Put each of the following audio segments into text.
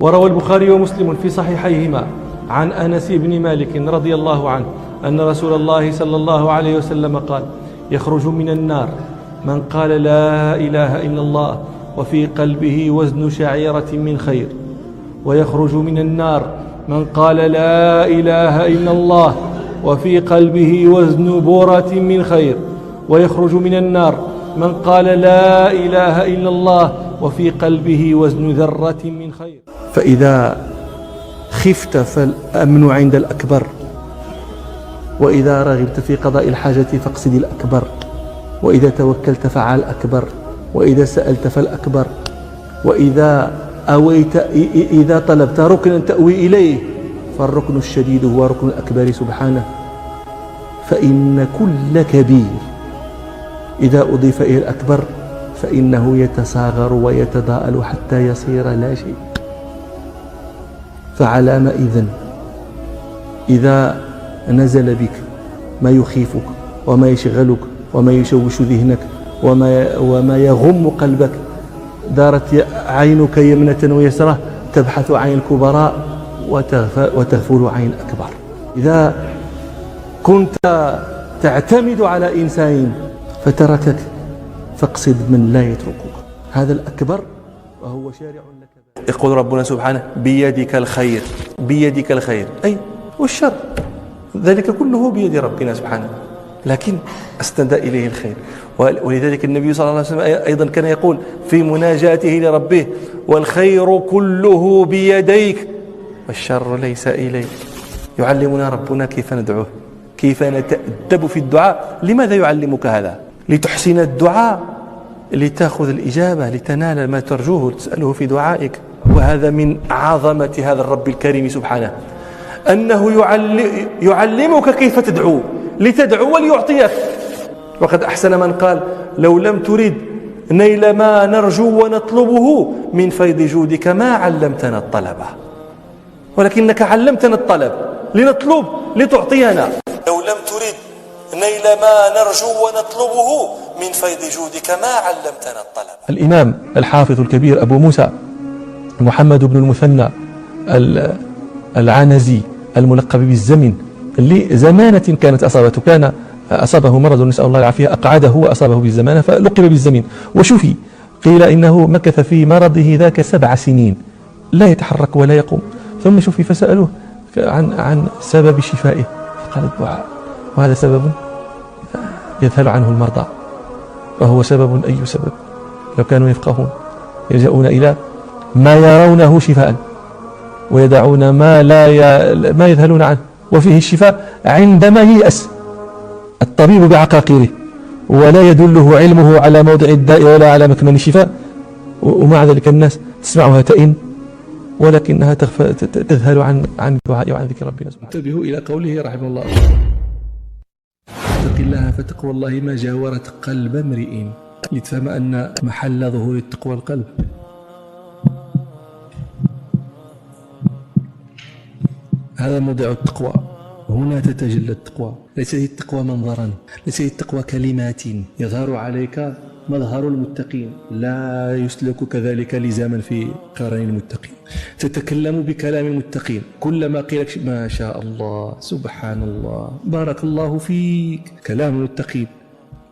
وروى البخاري ومسلم في صحيحيهما عن أنس بن مالك رضي الله عنه أن رسول الله صلى الله عليه وسلم قال: يخرج من النار من قال لا إله إلا الله وفي قلبه وزن شعيرة من خير، ويخرج من النار من قال لا إله إلا الله وفي قلبه وزن بورة من خير، ويخرج من النار من قال لا إله إلا الله وفي قلبه وزن ذرة من خير. فإذا خفت فالأمن عند الأكبر، وإذا رغبت في قضاء الحاجة فاقصد الأكبر، وإذا توكلت فعلى الأكبر، وإذا سألت فالأكبر، وإذا أويت إذا طلبت ركنا تأوي إليه فالركن الشديد هو ركن الأكبر سبحانه. فإن كل كبير إذا أضيف إلى الأكبر فإنه يتصاغر ويتضاءل حتى يصير لا شيء. فعلام إذن إذا نزل بك ما يخيفك وما يشغلك وما يشوش ذهنك وما يغم قلبك، دارت عينك يمنة ويسرة تبحث عن الكبراء وتغفل عن الأكبر. إذا كنت تعتمد على إنسان فتركك فاقصد من لا يتركك، هذا الأكبر وهو شارع لك. يقول ربنا سبحانه: بيدك الخير، بيدك الخير، أي والشر ذلك كله بيد ربنا سبحانه، لكن استندى إليه الخير. ولذلك النبي صلى الله عليه وسلم أيضا كان يقول في مناجاته لربه: والخير كله بيديك والشر ليس إليك. يعلمنا ربنا كيف ندعوه، كيف نتأدب في الدعاء. لماذا يعلمك هذا؟ لتحسن الدعاء، لتأخذ الإجابة، لتنال ما ترجوه تسأله في دعائك. وهذا من عظمة هذا الرب الكريم سبحانه، أنه يعلمك كيف تدعو، لتدعو وليعطيك. وقد أحسن من قال: لو لم تريد نيل ما نرجو ونطلبه من فيض جودك ما علمتنا الطلب، ولكنك علمتنا الطلب لنطلب لتعطينا. لو لم تريد نيل ما نرجو ونطلبه من فيض جودك ما علمتنا الطلب. الإمام الحافظ الكبير أبو موسى محمد بن المثنى العنزي الملقب بالزمن، اللي زمانة كانت أصابته، كان أصابه مرض نسأل الله العافية أقعده وأصابه بالزمانة فلقب بالزمن. وشوفي قيل إنه مكث في مرضه ذاك 7 سنين لا يتحرك ولا يقوم. ثم شوفي فسألوه عن سبب شفائه فقال: الدعاء. وهذا سبب يذهل عنه المرضى، وهو سبب أي سبب. لو كانوا يفقهون يلجؤون إلى ما يرونه شفاء ويدعون ما يذهلون عنه. وفيه الشفاء عندما ييأس الطبيب بعقاقيره ولا يدله علمه على موضع الداء ولا على مكمن الشفاء، ومع ذلك الناس تسمعها تئن ولكنها تذهل عن الدعاء وعن ذكر ربنا سبحانه. انتبهوا إلى قوله رحمه الله: اتق الله فتقوى الله ما جاورت قلب امرئ، لتفهم أن محل ظهور التقوى القلب. هذا موضع التقوى، هنا تتجلى التقوى. ليس هي التقوى منظرا، ليس هي التقوى كلمات يظهر عليك مظهر المتقين، لا يسلك كذلك لزاما في قرن المتقين. تتكلم بكلام المتقين، كلما قيل لك ما شاء الله سبحان الله بارك الله فيك، كلام المتقين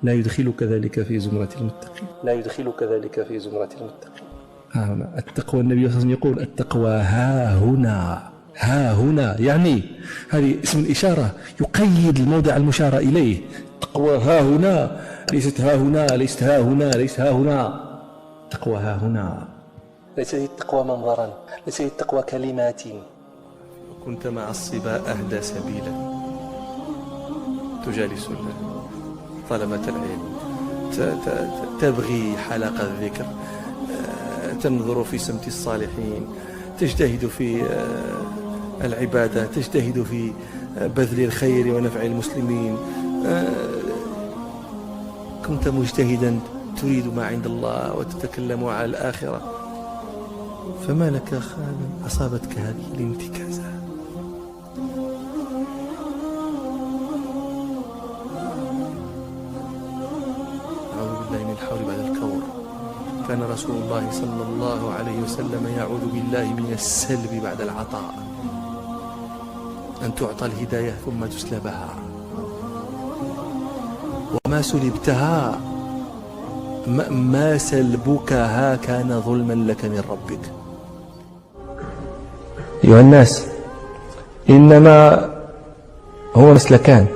لا يدخلك ذلك في زمرة المتقين، لا يدخلك ذلك في زمرة المتقين. ها هنا التقوى، النبي صلى الله عليه وسلم يقول: التقوى ها هنا، ها هنا، يعني هذه اسم الإشارة يقيد الموضع المشار إليه. تقوى ها هنا، ليست ها هنا، ليست ها هنا، ليس ها هنا. تقوى ها هنا، ليس هي التقوى منظرا، ليس هي التقوى كلمات. كنت مع الصبا أهدى سبيلا، تجالس طلبة العلم، تبغي حلقة الذكر، تنظر في سمت الصالحين، تجتهد في العبادة، تجتهد في بذل الخير ونفع المسلمين. كنت مجتهدا تريد ما عند الله وتتكلم على الآخرة، فما لك خالا أصابتك هذه الانتكاسة. أعوذ بالله من الحول بعد الكور. كان رسول الله صلى الله عليه وسلم يعوذ بالله من السلب بعد العطاء، أن تعطى الهداية ثم تسلبها، وما سلبتها ما سلبكها كان ظلما لك من ربك. أيها الناس، إنما هو مسلكان: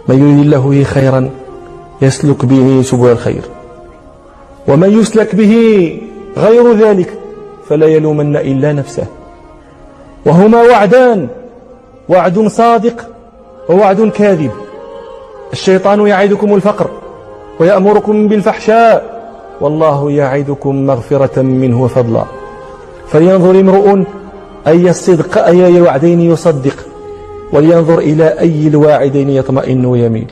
من يريد الله به خيرا يسلك به سبل الخير، ومن يسلك به غير ذلك فلا يلومن إلا نفسه. وهما وعدان: وعد صادق ووعد كاذب. الشيطان يعدكم الفقر ويأمركم بالفحشاء، والله يعدكم مغفرة منه وفضلا. فلينظر امرؤ أي الوعدين يصدق، ولينظر إلى أي الواعدين يطمئن ويميل.